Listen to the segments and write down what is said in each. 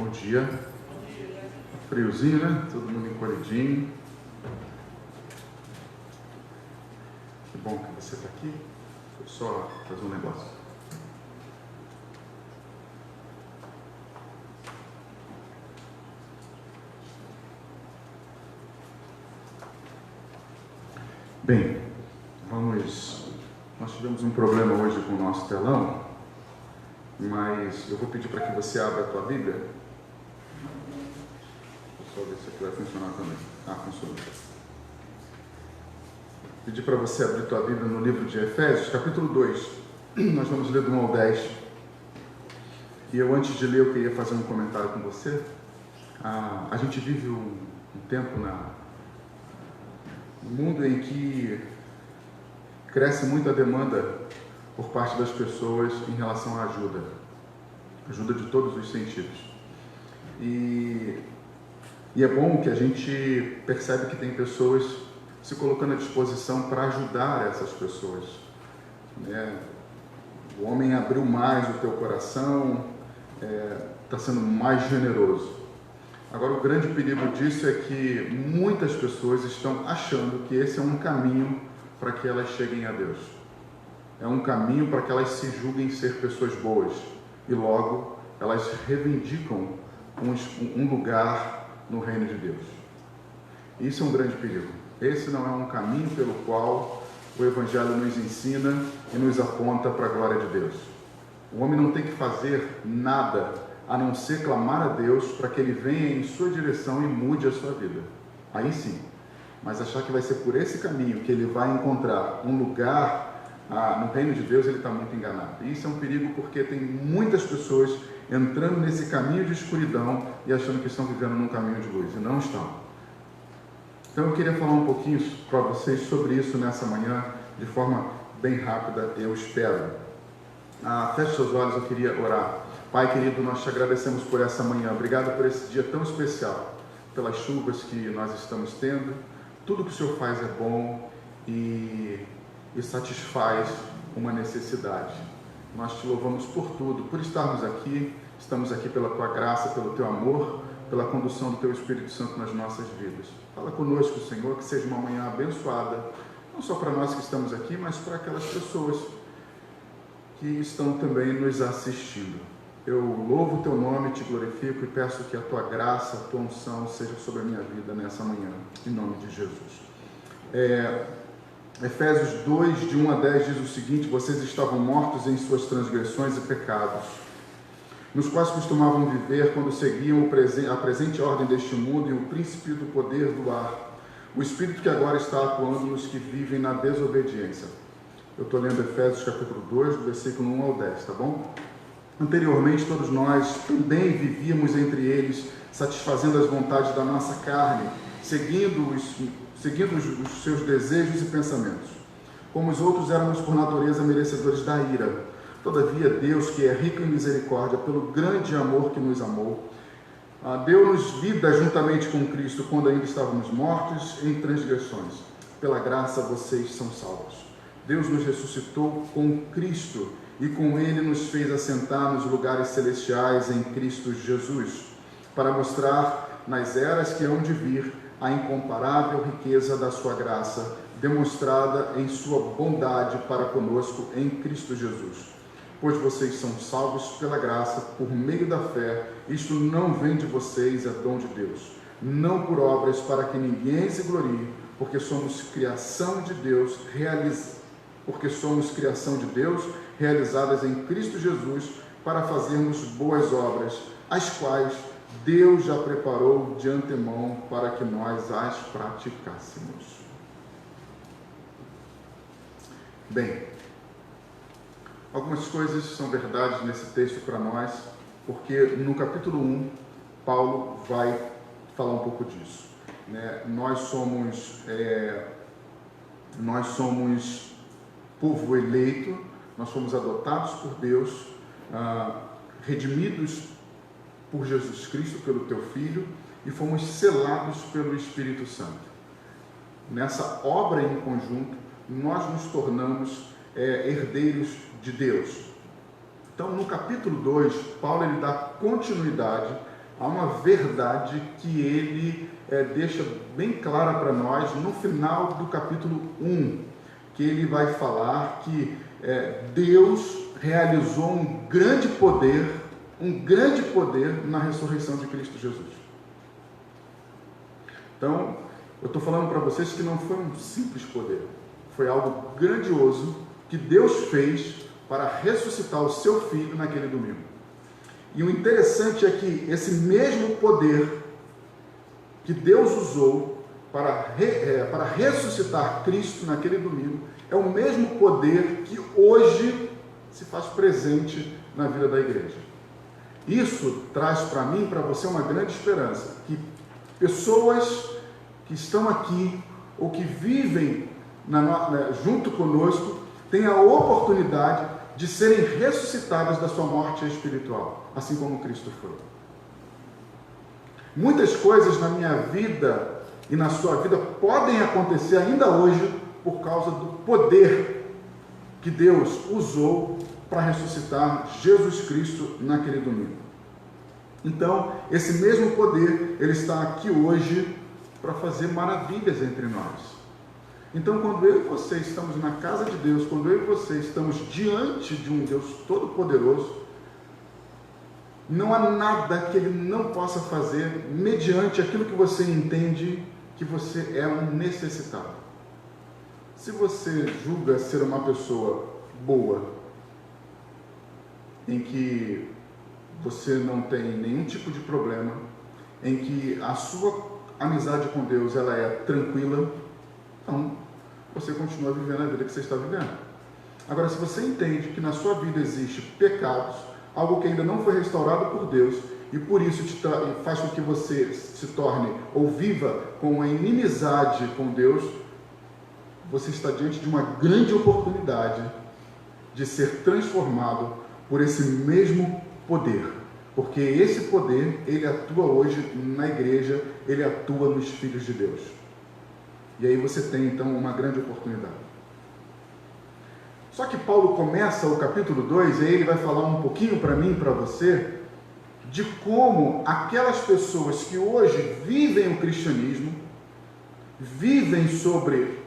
Bom dia. Friozinho, né? Todo mundo encolhidinho. Que bom que você está aqui. Vou só fazer um negócio. Bem, nós tivemos um problema hoje com o nosso telão, mas eu vou pedir para que você abra a tua Bíblia. Vou só ver se aqui vai funcionar também. Funcionou. Pedir para você abrir tua Bíblia no livro de Efésios, capítulo 2. Nós vamos ler do 1 ao 10. E eu, antes de ler, eu queria fazer um comentário com você. A gente vive um tempo no mundo em que cresce muito a demanda por parte das pessoas em relação à ajuda de todos os sentidos. E é bom que a gente percebe que tem pessoas se colocando à disposição para ajudar essas pessoas, né? O homem abriu mais o teu coração, está sendo mais generoso. Agora, o grande perigo disso é que muitas pessoas estão achando que esse é um caminho para que elas cheguem a Deus. É um caminho para que elas se julguem ser pessoas boas. E logo, elas reivindicam um lugar no reino de Deus. Isso é um grande perigo. Esse não é um caminho pelo qual o Evangelho nos ensina e nos aponta para a glória de Deus. O homem não tem que fazer nada a não ser clamar a Deus para que Ele venha em sua direção e mude a sua vida. Aí sim. Mas achar que vai ser por esse caminho que ele vai encontrar um lugar no reino de Deus, ele está muito enganado. E isso é um perigo porque tem muitas pessoas entrando nesse caminho de escuridão e achando que estão vivendo num caminho de luz, e não estão. Então eu queria falar um pouquinho para vocês sobre isso nessa manhã, de forma bem rápida, eu espero. Feche seus olhos, eu queria orar. Pai querido, nós te agradecemos por essa manhã. Obrigado por esse dia tão especial, pelas chuvas que nós estamos tendo. Tudo que o Senhor faz é bom e satisfaz uma necessidade. Nós te louvamos por tudo, por estarmos aqui. Estamos aqui pela tua graça, pelo teu amor, pela condução do teu Espírito Santo nas nossas vidas. Fala conosco, Senhor, que seja uma manhã abençoada, não só para nós que estamos aqui, mas para aquelas pessoas que estão também nos assistindo. Eu louvo o teu nome, te glorifico e peço que a tua graça, a tua unção seja sobre a minha vida nessa manhã, em nome de Jesus. Efésios 2, de 1 a 10 diz o seguinte: vocês estavam mortos em suas transgressões e pecados, nos quais costumavam viver quando seguiam a presente ordem deste mundo e o príncipe do poder do ar, o espírito que agora está atuando nos que vivem na desobediência. Eu estou lendo Efésios capítulo 2, do versículo 1 ao 10, tá bom? Anteriormente, todos nós também vivíamos entre eles, satisfazendo as vontades da nossa carne, seguindo os seus desejos e pensamentos. Como os outros, éramos por natureza merecedores da ira. Todavia, Deus, que é rico em misericórdia, pelo grande amor que nos amou, deu-nos vida juntamente com Cristo, quando ainda estávamos mortos em transgressões. Pela graça, vocês são salvos. Deus nos ressuscitou com Cristo e com Ele nos fez assentar nos lugares celestiais em Cristo Jesus, para mostrar nas eras que hão de vir a incomparável riqueza da sua graça, demonstrada em sua bondade para conosco em Cristo Jesus. Pois vocês são salvos pela graça, por meio da fé. Isto não vem de vocês, é dom de Deus, não por obras para que ninguém se glorie, porque somos criação de Deus realizadas em Cristo Jesus para fazermos boas obras, as quais Deus já preparou de antemão para que nós as praticássemos. Bem, algumas coisas são verdades nesse texto para nós, porque no capítulo 1, Paulo vai falar um pouco disso, né? Nós somos povo eleito, nós fomos adotados por Deus, redimidos por Jesus Cristo, pelo teu Filho, e fomos selados pelo Espírito Santo. Nessa obra em conjunto, nós nos tornamos herdeiros de Deus. Então, no capítulo 2, Paulo ele dá continuidade há uma verdade que ele deixa bem clara para nós no final do capítulo 1, que ele vai falar que Deus realizou um grande poder na ressurreição de Cristo Jesus. Então, eu estou falando para vocês que não foi um simples poder, foi algo grandioso que Deus fez para ressuscitar o seu Filho naquele domingo. E o interessante é que esse mesmo poder que Deus usou para ressuscitar Cristo naquele domingo é o mesmo poder que hoje se faz presente na vida da igreja. Isso traz para mim e para você uma grande esperança, que pessoas que estão aqui ou que vivem junto conosco têm a oportunidade de serem ressuscitadas da sua morte espiritual, assim como Cristo foi. Muitas coisas na minha vida e na sua vida podem acontecer ainda hoje por causa do poder que Deus usou para ressuscitar Jesus Cristo naquele domingo. Então, esse mesmo poder, ele está aqui hoje para fazer maravilhas entre nós. Então, quando eu e você estamos na casa de Deus, quando eu e você estamos diante de um Deus todo-poderoso, não há nada que Ele não possa fazer mediante aquilo que você entende que você é um necessitado. Se você julga ser uma pessoa boa, em que você não tem nenhum tipo de problema, em que a sua amizade com Deus ela é tranquila, então você continua vivendo a vida que você está vivendo. Agora, se você entende que na sua vida existe pecados, algo que ainda não foi restaurado por Deus, e por isso faz com que você se torne ou viva com uma inimizade com Deus, você está diante de uma grande oportunidade de ser transformado por esse mesmo poder. Porque esse poder, ele atua hoje na igreja, ele atua nos filhos de Deus. E aí você tem então uma grande oportunidade. Só que Paulo começa o capítulo 2, e aí ele vai falar um pouquinho para mim e para você, de como aquelas pessoas que hoje vivem o cristianismo, vivem sobre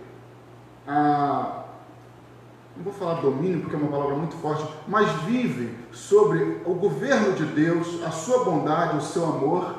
não vou falar domínio porque é uma palavra muito forte, mas vivem sobre o governo de Deus, a sua bondade, o seu amor,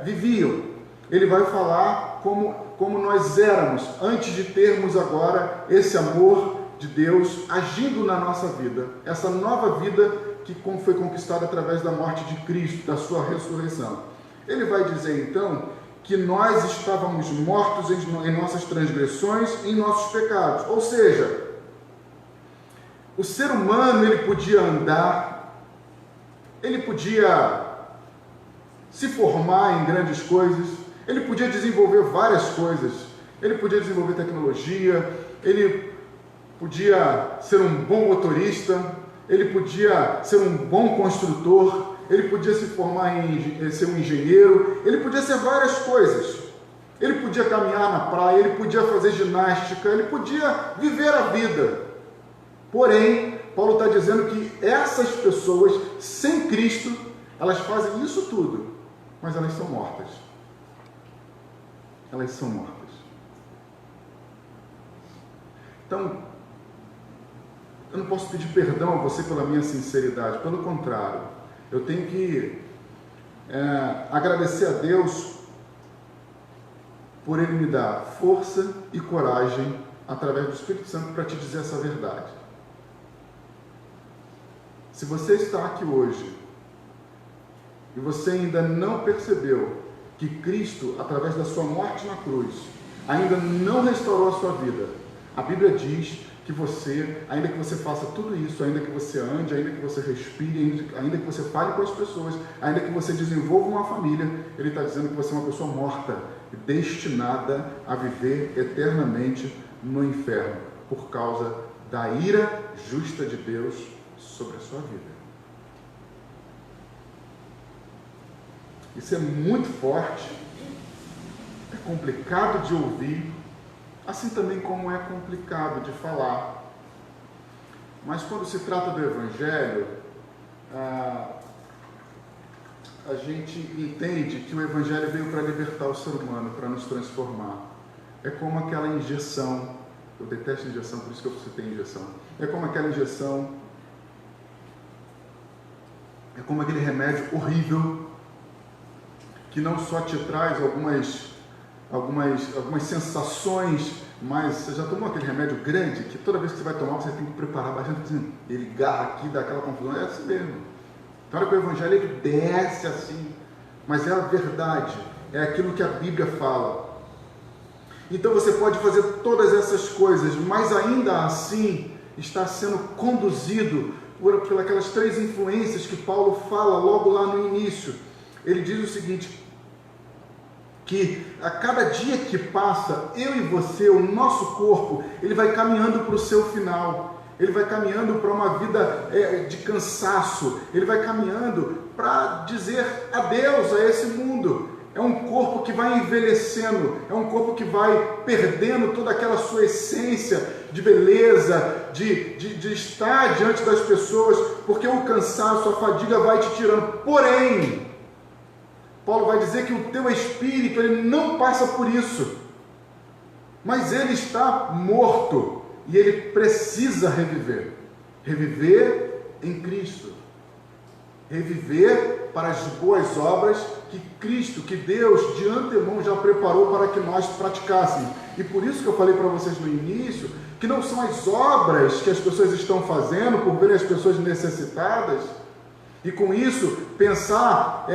viviam. Ele vai falar como nós éramos antes de termos agora esse amor de Deus agindo na nossa vida, essa nova vida que foi conquistada através da morte de Cristo, da sua ressurreição. Ele vai dizer então que nós estávamos mortos em nossas transgressões e em nossos pecados, ou seja, o ser humano ele podia andar, ele podia se formar em grandes coisas, ele podia desenvolver várias coisas, ele podia desenvolver tecnologia, ele podia ser um bom motorista, ele podia ser um bom construtor, ele podia se formar em ser um engenheiro, ele podia ser várias coisas. Ele podia caminhar na praia, ele podia fazer ginástica, ele podia viver a vida. Porém, Paulo está dizendo que essas pessoas, sem Cristo, elas fazem isso tudo, mas elas são mortas. Elas são mortas. Então, eu não posso pedir perdão a você pela minha sinceridade, pelo contrário, eu tenho que agradecer a Deus por Ele me dar força e coragem através do Espírito Santo para te dizer essa verdade. Se você está aqui hoje e você ainda não percebeu que Cristo, através da sua morte na cruz, ainda não restaurou a sua vida, a Bíblia diz que você, ainda que você faça tudo isso, ainda que você ande, ainda que você respire, ainda que você fale com as pessoas, ainda que você desenvolva uma família, Ele está dizendo que você é uma pessoa morta, destinada a viver eternamente no inferno, por causa da ira justa de Deus sobre a sua vida. Isso é muito forte, é complicado de ouvir, assim também como é complicado de falar. Mas quando se trata do Evangelho, a gente entende que o Evangelho veio para libertar o ser humano, para nos transformar. É como aquela injeção, eu detesto injeção, por isso que eu citei injeção. É como aquela injeção, é como aquele remédio horrível, que não só te traz algumas sensações, mas você já tomou aquele remédio grande, que toda vez que você vai tomar, você tem que preparar bastante, assim, ele garra aqui, dá aquela confusão, é assim mesmo. Então, olha que o Evangelho ele desce assim, mas é a verdade, é aquilo que a Bíblia fala. Então você pode fazer todas essas coisas, mas ainda assim está sendo conduzido por aquelas 3 influências que Paulo fala logo lá no início. Ele diz o seguinte, que a cada dia que passa, eu e você, o nosso corpo, ele vai caminhando para o seu final. Ele vai caminhando para uma vida de cansaço. Ele vai caminhando para dizer adeus a esse mundo. É um corpo que vai envelhecendo, é um corpo que vai perdendo toda aquela sua essência de beleza, de estar diante das pessoas, porque o cansaço, a fadiga vai te tirando. Porém, Paulo vai dizer que o teu espírito ele não passa por isso, mas ele está morto e ele precisa reviver. Reviver em Cristo. Reviver para as boas obras que Cristo, que Deus de antemão já preparou para que nós praticássemos. E por isso que eu falei para vocês no início, que não são as obras que as pessoas estão fazendo por verem as pessoas necessitadas, e com isso pensar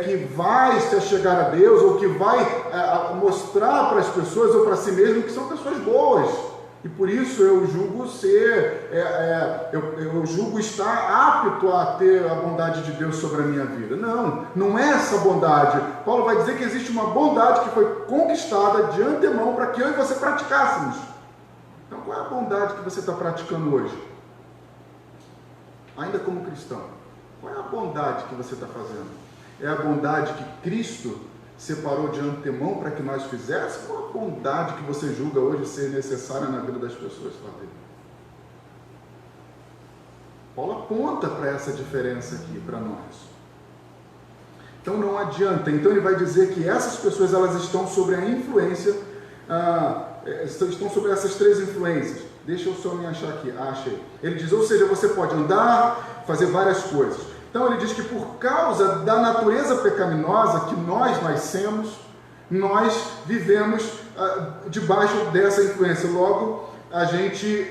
que vai se achegar a Deus, ou que vai mostrar para as pessoas ou para si mesmo que são pessoas boas. E por isso eu julgo eu julgo estar apto a ter a bondade de Deus sobre a minha vida. Não, não é essa bondade. Paulo vai dizer que existe uma bondade que foi conquistada de antemão para que eu e você praticássemos. Então qual é a bondade que você está praticando hoje? Ainda como cristão. Qual é a bondade que você está fazendo? É a bondade que Cristo separou de antemão para que nós fizéssemos? Ou a bondade que você julga hoje ser necessária na vida das pessoas fazer? Paulo aponta para essa diferença aqui para nós. Então não adianta. Então ele vai dizer que essas pessoas elas estão sobre a influência, estão sobre essas 3 influências. Deixa eu só me achar aqui. Achei. Ele diz, ou seja, você pode andar, fazer várias coisas. Então ele diz que por causa da natureza pecaminosa que nós nascemos, nós vivemos debaixo dessa influência. Logo, a gente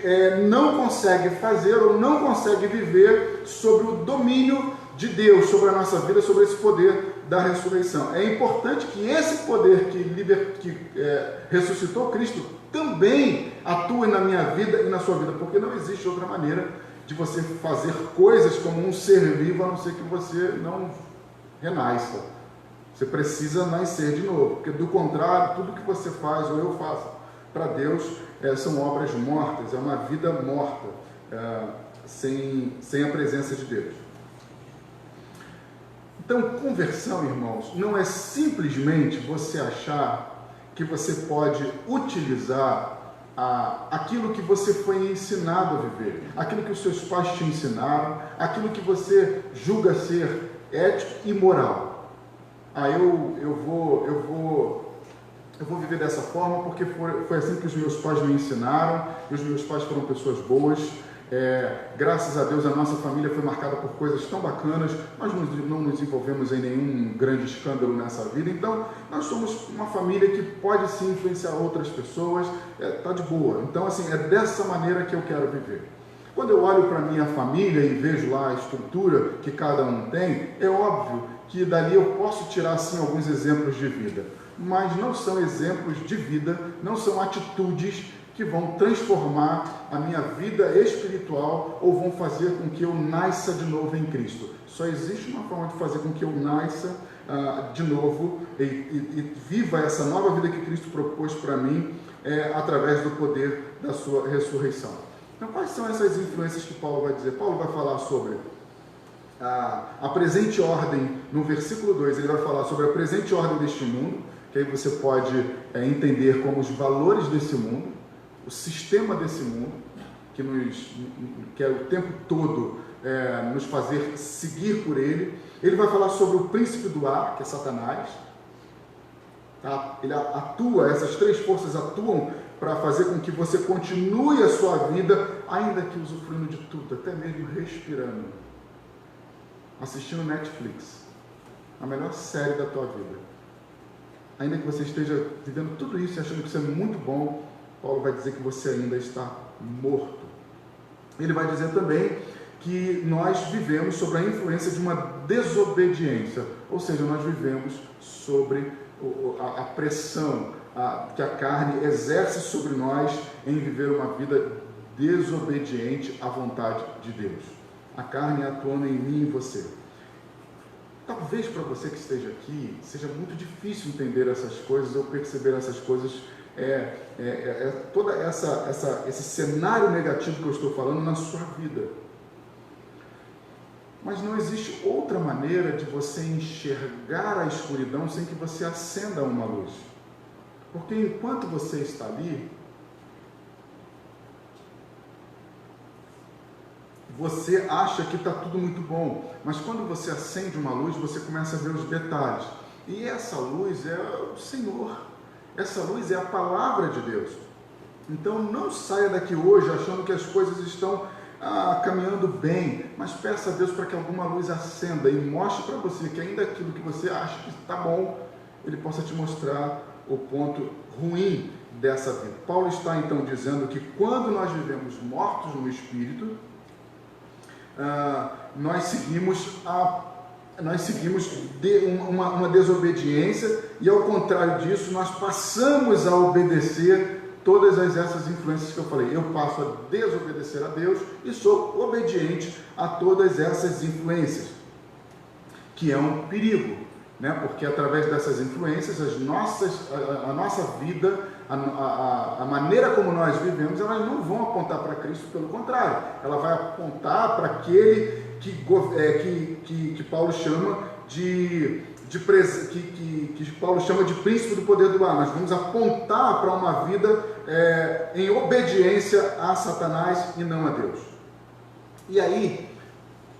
não consegue fazer ou não consegue viver sobre o domínio de Deus, sobre a nossa vida, sobre esse poder da ressurreição. É importante que esse poder que ressuscitou Cristo também atue na minha vida e na sua vida, porque não existe outra maneira de você fazer coisas como um ser vivo, a não ser que você não renasça. Você precisa nascer de novo, porque do contrário, tudo que você faz ou eu faço para Deus são obras mortas, é uma vida morta, sem a presença de Deus. Então, conversão, irmãos, não é simplesmente você achar que você pode utilizar aquilo que você foi ensinado a viver, aquilo que os seus pais te ensinaram, aquilo que você julga ser ético e moral. Eu vou viver dessa forma porque foi assim que os meus pais me ensinaram, e os meus pais foram pessoas boas. Graças a Deus a nossa família foi marcada por coisas tão bacanas, nós não nos envolvemos em nenhum grande escândalo nessa vida, então nós somos uma família que pode sim influenciar outras pessoas, tá de boa. Então assim, é dessa maneira que eu quero viver. Quando eu olho para minha família e vejo lá a estrutura que cada um tem, é óbvio que dali eu posso tirar sim alguns exemplos de vida, mas não são exemplos de vida, não são atitudes que vão transformar a minha vida espiritual ou vão fazer com que eu nasça de novo em Cristo. Só existe uma forma de fazer com que eu nasça de novo e viva essa nova vida que Cristo propôs para mim através do poder da sua ressurreição. Então, quais são essas influências que Paulo vai dizer? Paulo vai falar sobre a presente ordem, no versículo 2, ele vai falar sobre a presente ordem deste mundo, que aí você pode entender como os valores desse mundo, o sistema desse mundo, que é o tempo todo nos fazer seguir por ele. Ele vai falar sobre o príncipe do ar, que é Satanás. Tá? Ele atua, essas três forças atuam para fazer com que você continue a sua vida, ainda que usufruindo de tudo, até mesmo respirando, assistindo Netflix, a melhor série da tua vida. Ainda que você esteja vivendo tudo isso e achando que isso é muito bom, Paulo vai dizer que você ainda está morto. Ele vai dizer também que nós vivemos sob a influência de uma desobediência, ou seja, nós vivemos sobre a pressão que a carne exerce sobre nós em viver uma vida desobediente à vontade de Deus. A carne atuando em mim e em você. Talvez para você que esteja aqui seja muito difícil entender essas coisas ou perceber essas coisas, todo esse cenário negativo que eu estou falando na sua vida. Mas não existe outra maneira de você enxergar a escuridão sem que você acenda uma luz. Porque enquanto você está ali, você acha que está tudo muito bom. Mas quando você acende uma luz, você começa a ver os detalhes. E essa luz é o Senhor. Essa luz é a palavra de Deus. Então não saia daqui hoje achando que as coisas estão caminhando bem, mas peça a Deus para que alguma luz acenda e mostre para você que ainda aquilo que você acha que está bom, Ele possa te mostrar o ponto ruim dessa vida. Paulo está então dizendo que quando nós vivemos mortos no Espírito, nós seguimos uma desobediência, e ao contrário disso, nós passamos a obedecer todas essas influências que eu falei. Eu passo a desobedecer a Deus e sou obediente a todas essas influências, que é um perigo, né? Porque através dessas influências, a nossa vida, a maneira como nós vivemos, elas não vão apontar para Cristo, pelo contrário, ela vai apontar para aquele que Paulo chama que Paulo chama de príncipe do poder do ar. Nós vamos apontar para uma vida em obediência a Satanás e não a Deus. E aí,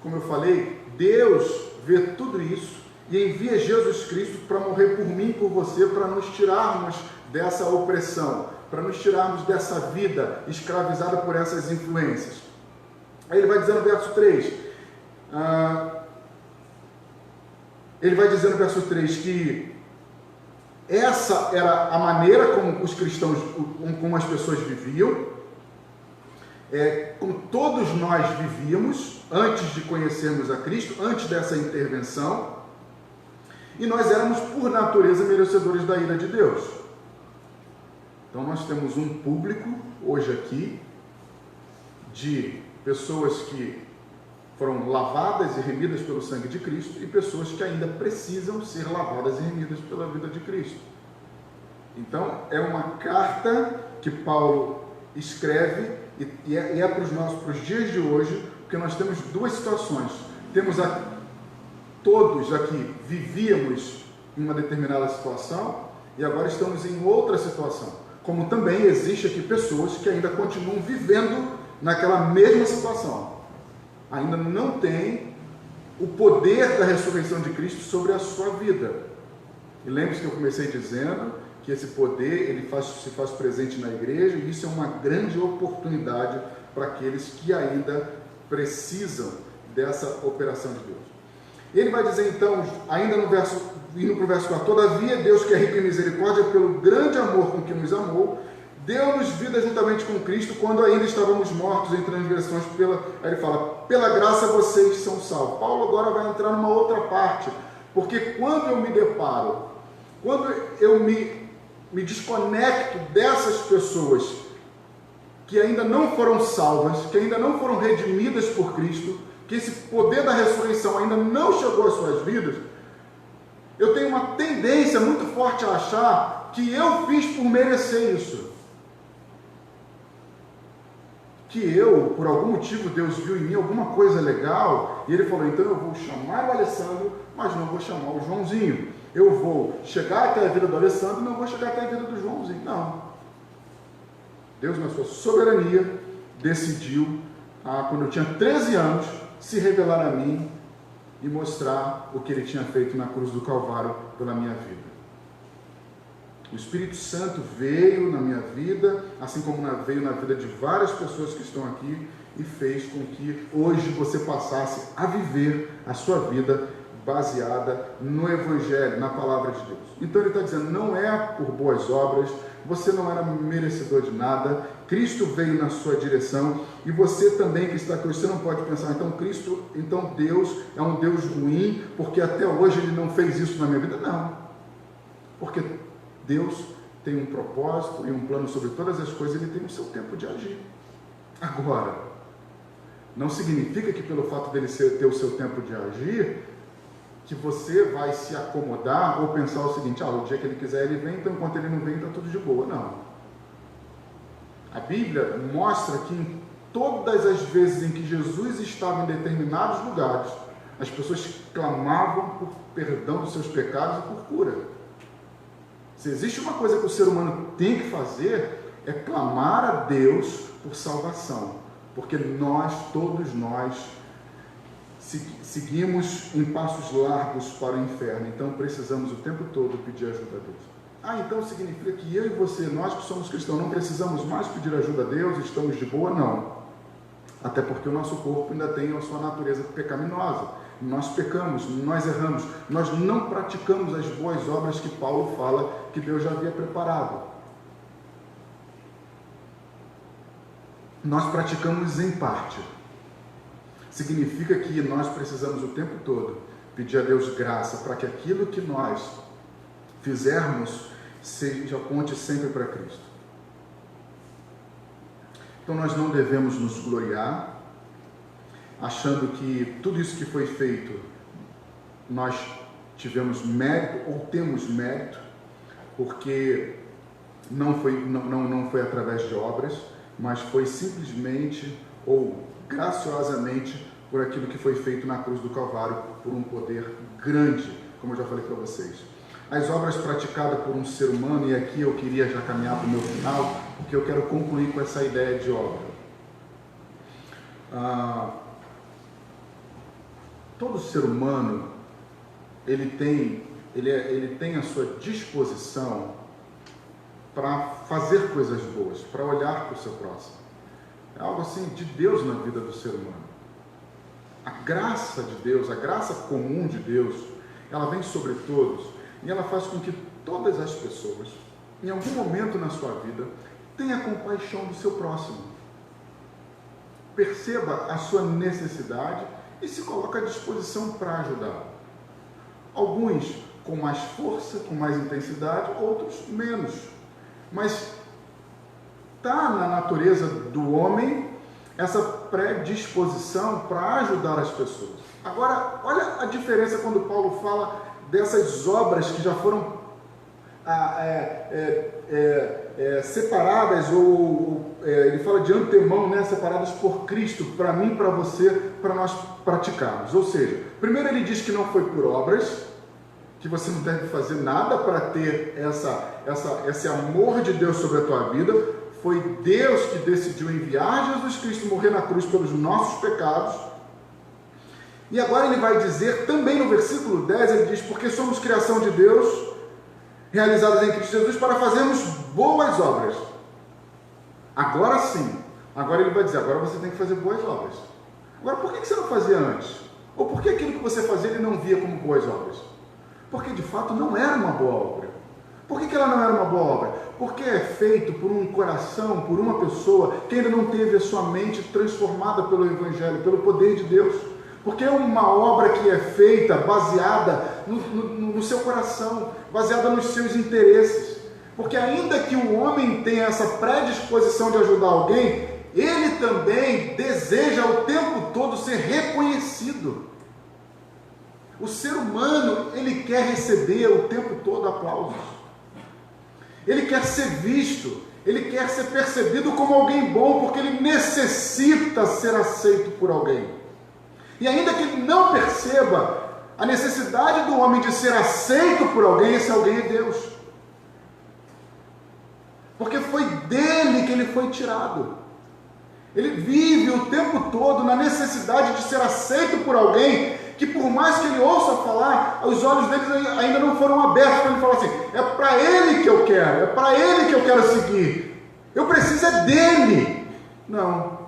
como eu falei, Deus vê tudo isso e envia Jesus Cristo para morrer por mim e por você, para nos tirarmos dessa opressão, para nos tirarmos dessa vida escravizada por essas influências. Aí ele vai dizer no verso 3, ele vai dizer no verso 3 que essa era a maneira como os cristãos, como as pessoas viviam, como todos nós vivíamos antes de conhecermos a Cristo, antes dessa intervenção, e nós éramos por natureza merecedores da ira de Deus. Então nós temos um público hoje aqui de pessoas que foram lavadas e remidas pelo sangue de Cristo e pessoas que ainda precisam ser lavadas e remidas pela vida de Cristo. Então, é uma carta que Paulo escreve e é para os dias de hoje, porque nós temos duas situações. Todos aqui vivíamos em uma determinada situação e agora estamos em outra situação. Como também existe aqui pessoas que ainda continuam vivendo naquela mesma situação. Ainda não tem o poder da ressurreição de Cristo sobre a sua vida. E lembre-se que eu comecei dizendo que esse poder ele se faz presente na igreja, e isso é uma grande oportunidade para aqueles que ainda precisam dessa operação de Deus. Ele vai dizer então, ainda indo para o verso 4, todavia Deus, que é rico em misericórdia, pelo grande amor com que nos amou, deu-nos vida juntamente com Cristo, quando ainda estávamos mortos em transgressões. Aí ele fala, pela graça vocês são salvos. Paulo agora vai entrar numa outra parte, porque quando eu me deparo, quando eu me desconecto dessas pessoas que ainda não foram salvas, que ainda não foram redimidas por Cristo, que esse poder da ressurreição ainda não chegou às suas vidas, eu tenho uma tendência muito forte a achar que eu fiz por merecer isso. Que por algum motivo, Deus viu em mim alguma coisa legal, e Ele falou, então eu vou chamar o Alessandro, mas não vou chamar o Joãozinho. Eu vou chegar até a vida do Alessandro, não vou chegar até a vida do Joãozinho. Não. Deus, na sua soberania, decidiu, quando eu tinha 13 anos, se revelar a mim e mostrar o que ele tinha feito na cruz do Calvário pela minha vida. O Espírito Santo veio na minha vida, assim como veio na vida de várias pessoas que estão aqui, e fez com que hoje você passasse a viver a sua vida baseada no Evangelho, na Palavra de Deus. Então ele está dizendo, não é por boas obras, você não era merecedor de nada, Cristo veio na sua direção, e você também que está aqui hoje, você não pode pensar, então Deus é um Deus ruim, porque até hoje ele não fez isso na minha vida. Não, porque Deus tem um propósito e um plano sobre todas as coisas, ele tem o seu tempo de agir. Agora, não significa que pelo fato dele ter o seu tempo de agir, que você vai se acomodar ou pensar o seguinte, o dia que ele quiser ele vem, então enquanto ele não vem está tudo de boa. Não. A Bíblia mostra que em todas as vezes em que Jesus estava em determinados lugares, as pessoas clamavam por perdão dos seus pecados e por cura. Se existe uma coisa que o ser humano tem que fazer, é clamar a Deus por salvação, porque todos nós, seguimos em passos largos para o inferno, então precisamos o tempo todo pedir ajuda a Deus. Então significa que eu e você, nós que somos cristãos, não precisamos mais pedir ajuda a Deus, estamos de boa? Não. Até porque o nosso corpo ainda tem a sua natureza pecaminosa. Nós pecamos, nós erramos, nós não praticamos as boas obras que Paulo fala que Deus já havia preparado. Nós praticamos em parte. Significa que nós precisamos o tempo todo pedir a Deus graça para que aquilo que nós fizermos aponte sempre para Cristo. Então nós não devemos nos gloriar achando que tudo isso que foi feito nós tivemos mérito ou temos mérito, porque não foi através de obras, mas foi simplesmente ou graciosamente por aquilo que foi feito na cruz do Calvário, por um poder grande, como eu já falei para vocês. As obras praticadas por um ser humano, e aqui eu queria já caminhar para o meu final, porque eu quero concluir com essa ideia de obra. Todo ser humano, ele tem a sua disposição para fazer coisas boas, para olhar para o seu próximo. É algo assim de Deus na vida do ser humano. A graça de Deus, a graça comum de Deus, ela vem sobre todos e ela faz com que todas as pessoas, em algum momento na sua vida, tenham compaixão do seu próximo. Perceba a sua necessidade e se coloque à disposição para ajudar. Alguns com mais força, com mais intensidade, outros menos. Mas está na natureza do homem essa predisposição para ajudar as pessoas. Agora, olha a diferença quando Paulo fala dessas obras que já foram separadas, ele fala de antemão, né, separadas por Cristo, para mim, para você, para nós praticarmos. Ou seja, primeiro ele diz que não foi por obras, que você não deve fazer nada para ter esse amor de Deus sobre a tua vida. Foi Deus que decidiu enviar Jesus Cristo morrer na cruz pelos nossos pecados. E agora ele vai dizer, também no versículo 10, ele diz, porque somos criação de Deus, realizadas em Cristo Jesus, para fazermos boas obras. Agora sim, agora ele vai dizer, agora você tem que fazer boas obras. Agora, por que você não fazia antes? Ou por que aquilo que você fazia ele não via como boas obras? Porque de fato não era uma boa obra. Por que ela não era uma boa obra? Porque é feito por um coração, por uma pessoa que ainda não teve a sua mente transformada pelo Evangelho, pelo poder de Deus. Porque é uma obra que é feita baseada no seu coração, baseada nos seus interesses. Porque ainda que o homem tenha essa predisposição de ajudar alguém, ele também deseja o tempo todo ser reconhecido. O ser humano, ele quer receber o tempo todo aplausos. Ele quer ser visto, ele quer ser percebido como alguém bom, porque ele necessita ser aceito por alguém. E ainda que ele não perceba a necessidade do homem de ser aceito por alguém, esse alguém é Deus. Porque foi dele que ele foi tirado. Ele vive o tempo todo na necessidade de ser aceito por alguém que, por mais que ele ouça falar, os olhos deles ainda não foram abertos para ele falar assim: é para ele que eu quero, é para ele que eu quero seguir, eu preciso é dele. Não.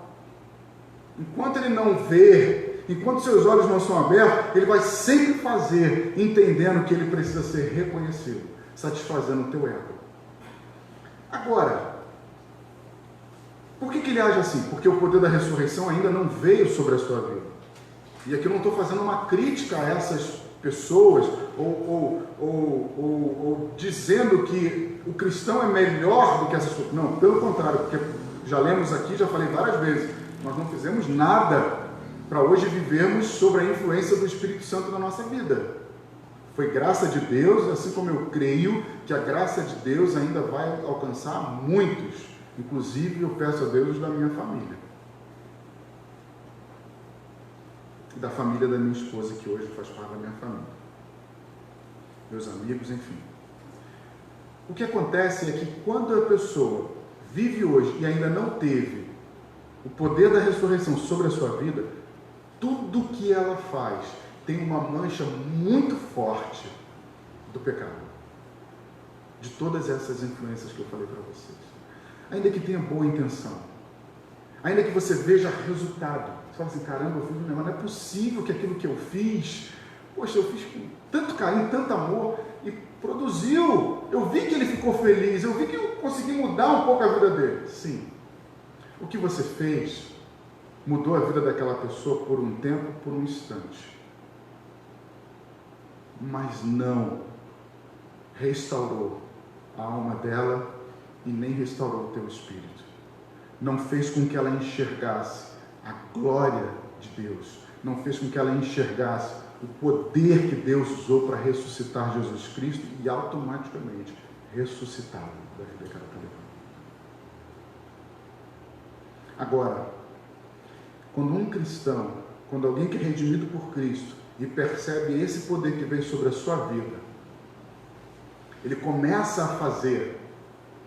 Enquanto ele não vê, enquanto seus olhos não são abertos, ele vai sempre fazer, entendendo que ele precisa ser reconhecido, satisfazendo o teu ego. Agora, por que ele age assim? Porque o poder da ressurreição ainda não veio sobre a sua vida. E aqui eu não estou fazendo uma crítica a essas pessoas, ou dizendo que o cristão é melhor do que essas pessoas. Não, pelo contrário, porque já lemos aqui, já falei várias vezes, nós não fizemos nada para hoje vivermos sob a influência do Espírito Santo na nossa vida. Foi graça de Deus, assim como eu creio que a graça de Deus ainda vai alcançar muitos. Inclusive, eu peço a Deus da minha família. E da família da minha esposa, que hoje faz parte da minha família. Meus amigos, enfim. O que acontece é que quando a pessoa vive hoje e ainda não teve o poder da ressurreição sobre a sua vida, tudo que ela faz tem uma mancha muito forte do pecado. De todas essas influências que eu falei para vocês. Ainda que tenha boa intenção, ainda que você veja resultado, você fala assim: caramba, eu fiz um negócio, não é possível que aquilo que eu fiz, poxa, eu fiz com tanto carinho, tanto amor, e produziu, eu vi que ele ficou feliz, eu vi que eu consegui mudar um pouco a vida dele. Sim, o que você fez mudou a vida daquela pessoa por um tempo, por um instante, mas não restaurou a alma dela e nem restaurou o teu espírito. Não fez com que ela enxergasse a glória de Deus. Não fez com que ela enxergasse o poder que Deus usou para ressuscitar Jesus Cristo e automaticamente ressuscitá-lo da vida que ela está levando. Agora, quando um cristão, quando alguém que é redimido por Cristo e percebe esse poder que vem sobre a sua vida, ele começa a fazer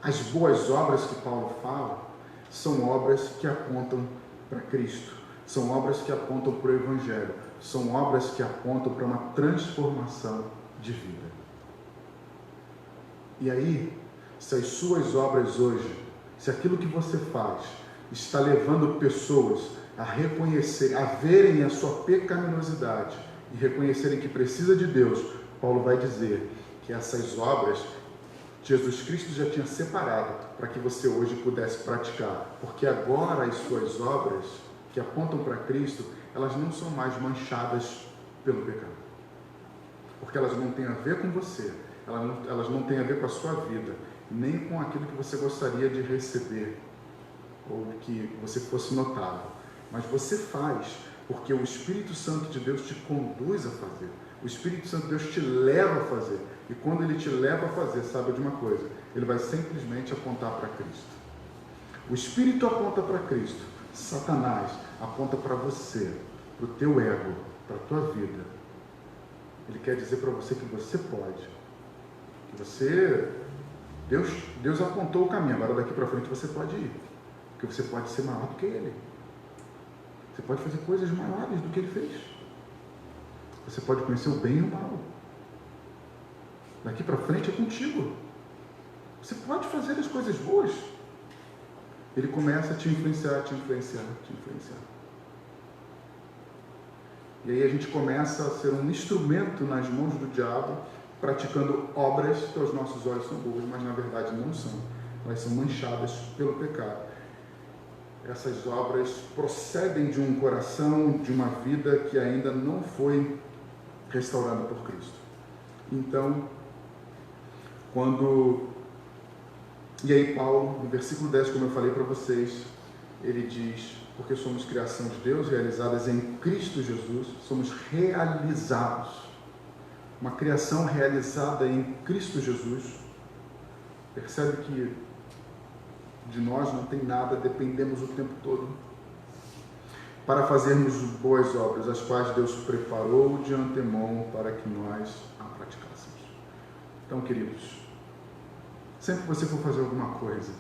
as boas obras que Paulo fala, são obras que apontam para Cristo, são obras que apontam para o Evangelho, são obras que apontam para uma transformação de vida. E aí, se as suas obras hoje, se aquilo que você faz está levando pessoas a reconhecer, a verem a sua pecaminosidade e reconhecerem que precisa de Deus, Paulo vai dizer que essas obras Jesus Cristo já tinha separado para que você hoje pudesse praticar, porque agora as suas obras que apontam para Cristo, elas não são mais manchadas pelo pecado, porque elas não têm a ver com você, elas não têm a ver com a sua vida, nem com aquilo que você gostaria de receber, ou que você fosse notado, mas você faz porque o Espírito Santo de Deus te conduz a fazer, o Espírito Santo de Deus te leva a fazer. E quando ele te leva a fazer, sabe de uma coisa? Ele vai simplesmente apontar para Cristo. O Espírito aponta para Cristo. Satanás aponta para você, para o teu ego, para a tua vida. Ele quer dizer para você que você pode. Que você... Deus apontou o caminho. Agora daqui para frente você pode ir. Porque você pode ser maior do que ele. Você pode fazer coisas maiores do que ele fez. Você pode conhecer o bem e o mal. Daqui para frente é contigo. Você pode fazer as coisas boas. Ele começa a te influenciar, te influenciar, te influenciar. E aí a gente começa a ser um instrumento nas mãos do diabo, praticando obras que aos nossos olhos são boas, mas na verdade não são. Elas são manchadas pelo pecado. Essas obras procedem de um coração, de uma vida que ainda não foi restaurada por Cristo. Então, e aí Paulo, no versículo 10, como eu falei para vocês, ele diz: porque somos criação de Deus, realizadas em Cristo Jesus, somos realizados. Uma criação realizada em Cristo Jesus. Percebe que de nós não tem nada, dependemos o tempo todo para fazermos boas obras, as quais Deus preparou de antemão para que nós a praticássemos. Então, queridos, sempre que você for fazer alguma coisa,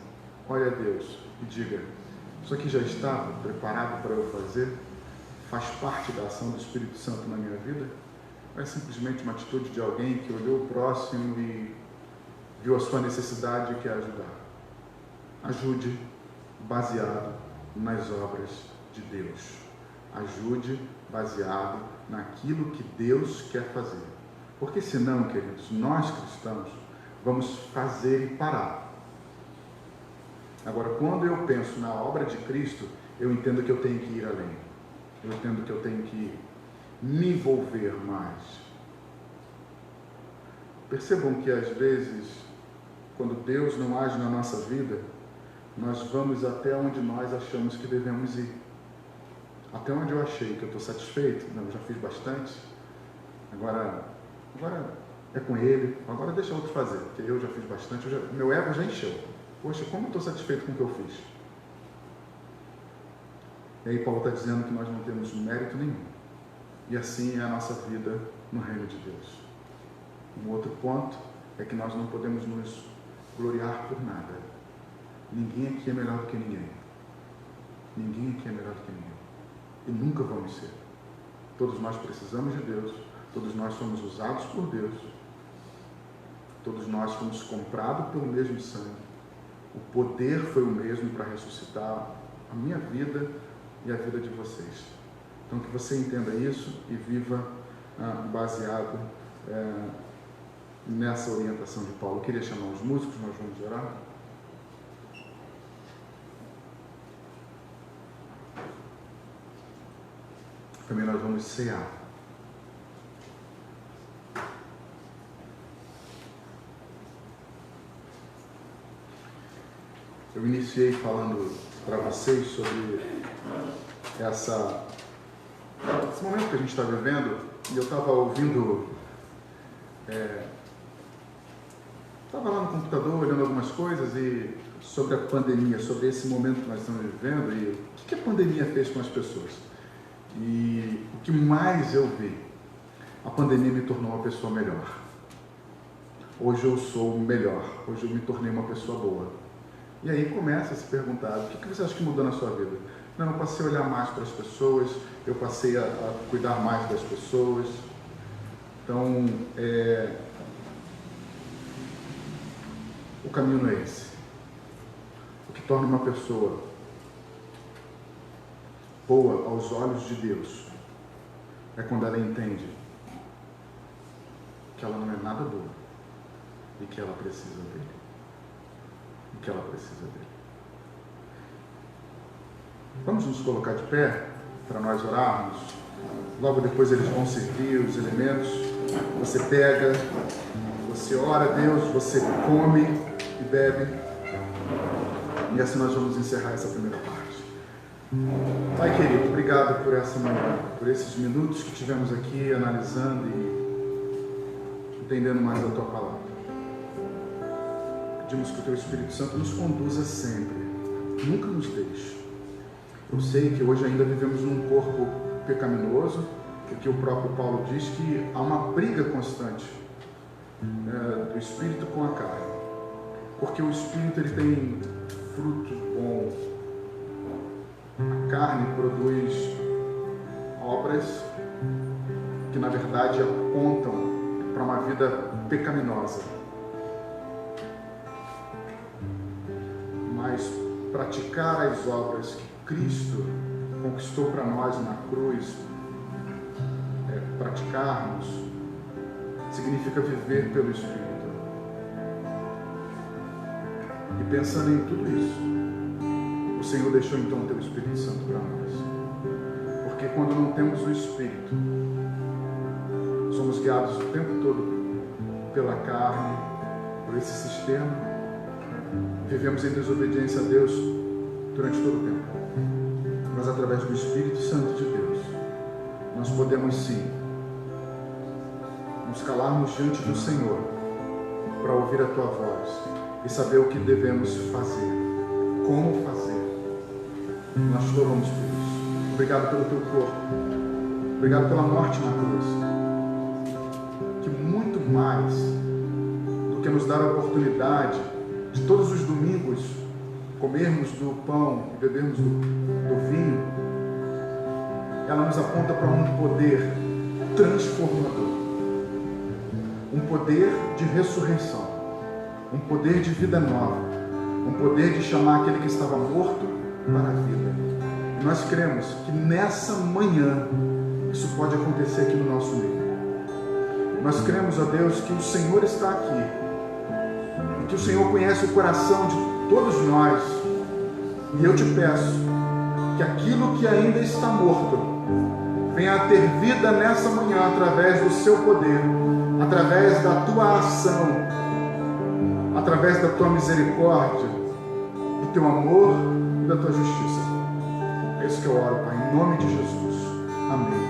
olhe a Deus e diga: Isso aqui já estava preparado para eu fazer? Faz parte da ação do Espírito Santo na minha vida? Ou é simplesmente uma atitude de alguém que olhou o próximo e viu a sua necessidade e quer ajudar? Ajude baseado nas obras de Deus. Ajude baseado naquilo que Deus quer fazer. Porque senão, queridos, nós cristãos vamos fazer e parar. Agora, quando eu penso na obra de Cristo, eu entendo que eu tenho que ir além. Eu entendo que eu tenho que me envolver mais. Percebam que às vezes, quando Deus não age na nossa vida, nós vamos até onde nós achamos que devemos ir. Até onde eu achei que eu estou satisfeito, não, eu já fiz bastante, agora é com ele, agora deixa outro fazer, porque eu já fiz bastante, meu ego já encheu. Poxa, como eu estou satisfeito com o que eu fiz? E aí Paulo está dizendo que nós não temos mérito nenhum. E assim é a nossa vida no reino de Deus. Um outro ponto é que nós não podemos nos gloriar por nada. Ninguém aqui é melhor do que ninguém. Ninguém aqui é melhor do que ninguém. E nunca vamos ser. Todos nós precisamos de Deus. Todos nós somos usados por Deus. Todos nós fomos comprados pelo mesmo sangue. O poder foi o mesmo para ressuscitar a minha vida e a vida de vocês. Então que você entenda isso e viva baseado nessa orientação de Paulo. Eu queria chamar os músicos, nós vamos orar. Também nós vamos cear. Eu iniciei falando para vocês sobre esse momento que a gente está vivendo, e eu estava ouvindo, estava lá no computador olhando algumas coisas e sobre a pandemia, sobre esse momento que nós estamos vivendo e o que a pandemia fez com as pessoas. E o que mais eu vi, a pandemia me tornou uma pessoa melhor. Hoje eu sou melhor, hoje eu me tornei uma pessoa boa. E aí começa a se perguntar, o que você acha que mudou na sua vida? Não, eu passei a olhar mais para as pessoas, eu passei a cuidar mais das pessoas. Então, o caminho não é esse. O que torna uma pessoa boa aos olhos de Deus é quando ela entende que ela não é nada boa e que ela precisa dele. Que ela precisa dele. Vamos nos colocar de pé para nós orarmos. Logo depois eles vão servir os elementos. Você pega, você ora a Deus, você come e bebe. E assim nós vamos encerrar essa primeira parte. Pai querido, obrigado por essa manhã, por esses minutos que tivemos aqui analisando e entendendo mais a tua palavra. Pedimos que o Teu Espírito Santo nos conduza sempre, nunca nos deixe. Eu sei que hoje ainda vivemos num corpo pecaminoso, porque o próprio Paulo diz que há uma briga constante do Espírito com a carne, porque o Espírito ele tem frutos bons, a carne produz obras que na verdade apontam para uma vida pecaminosa. Mas praticar as obras que Cristo conquistou para nós na cruz, praticarmos, significa viver pelo Espírito. E pensando em tudo isso, o Senhor deixou então o Teu Espírito Santo para nós. Porque quando não temos o Espírito, somos guiados o tempo todo pela carne, por esse sistema. Vivemos em desobediência a Deus durante todo o tempo. Mas através do Espírito Santo de Deus, nós podemos sim nos calarmos diante do Senhor para ouvir a Tua voz e saber o que devemos fazer, como fazer. Nós te louvamos por isso. Obrigado pelo Teu corpo. Obrigado pela morte na cruz. Que muito mais do que nos dar a oportunidade de todos os domingos comermos do pão e bebermos do vinho, ela nos aponta para um poder transformador, um poder de ressurreição, um poder de vida nova, um poder de chamar aquele que estava morto para a vida. E nós cremos que nessa manhã isso pode acontecer aqui no nosso meio. Nós cremos, ó Deus, que o Senhor está aqui, e que o Senhor conhece o coração de todos nós, e eu te peço que aquilo que ainda está morto venha a ter vida nessa manhã através do seu poder, através da tua ação, através da tua misericórdia, do teu amor e da tua justiça. É isso que eu oro, Pai, em nome de Jesus. Amém.